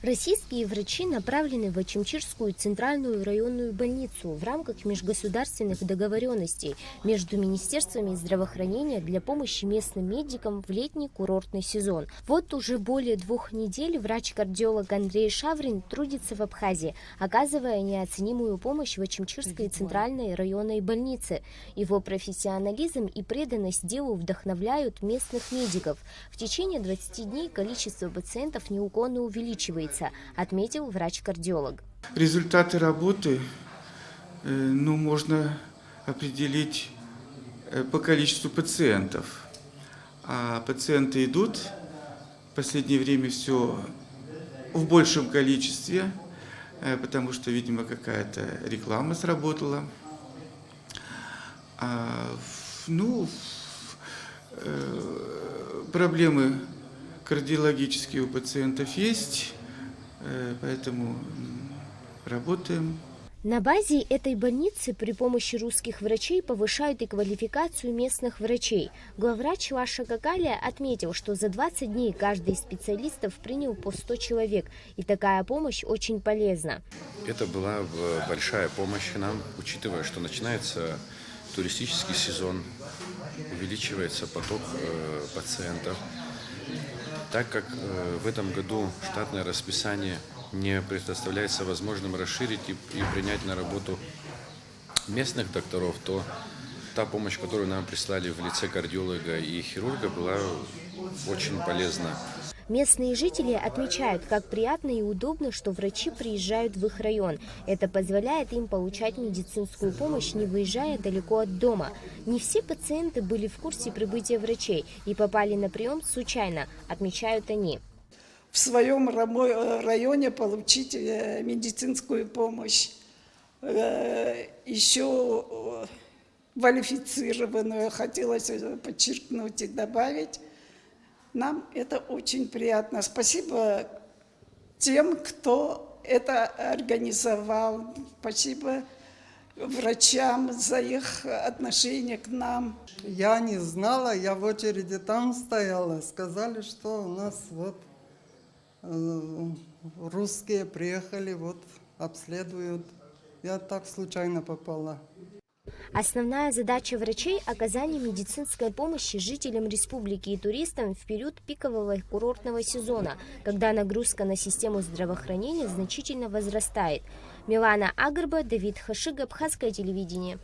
Российские врачи направлены в Очимчирскую центральную районную больницу в рамках межгосударственных договоренностей между министерствами здравоохранения для помощи местным медикам в летний курортный сезон. Вот уже более 2 недель врач-кардиолог Андрей Шаврин трудится в Абхазии, оказывая неоценимую помощь в Очимчирской центральной районной больнице. Его профессионализм и преданность делу вдохновляют местных медиков. В течение 20 дней количество пациентов неуклонно увеличивается, отметил врач-кардиолог. Результаты работы можно определить по количеству пациентов. А пациенты идут в последнее время все в большем количестве, потому что, видимо, какая-то реклама сработала. Проблемы кардиологические у пациентов есть, поэтому работаем. На базе этой больницы при помощи русских врачей повышают и квалификацию местных врачей. Главврач Лаша Какалия отметил, что за 20 дней каждый из специалистов принял по 100 человек, и такая помощь очень полезна. Это была большая помощь нам, учитывая, что начинается туристический сезон, увеличивается поток пациентов. Так как в этом году штатное расписание не предоставляется возможным расширить и принять на работу местных докторов, то та помощь, которую нам прислали в лице кардиолога и хирурга, была очень полезна. Местные жители отмечают, как приятно и удобно, что врачи приезжают в их район. Это позволяет им получать медицинскую помощь, не выезжая далеко от дома. Не все пациенты были в курсе прибытия врачей и попали на прием случайно, отмечают они. В своем районе получить медицинскую помощь, еще квалифицированную, хотелось подчеркнуть и добавить. Нам это очень приятно. Спасибо тем, кто это организовал. Спасибо врачам за их отношение к нам. Я не знала, я в очереди там стояла. Сказали, что у нас вот русские приехали, вот обследуют. Я так случайно попала. Основная задача врачей – оказание медицинской помощи жителям республики и туристам в период пикового курортного сезона, когда нагрузка на систему здравоохранения значительно возрастает. Милана Агарба, Давид Хашиг, Абхазское телевидение.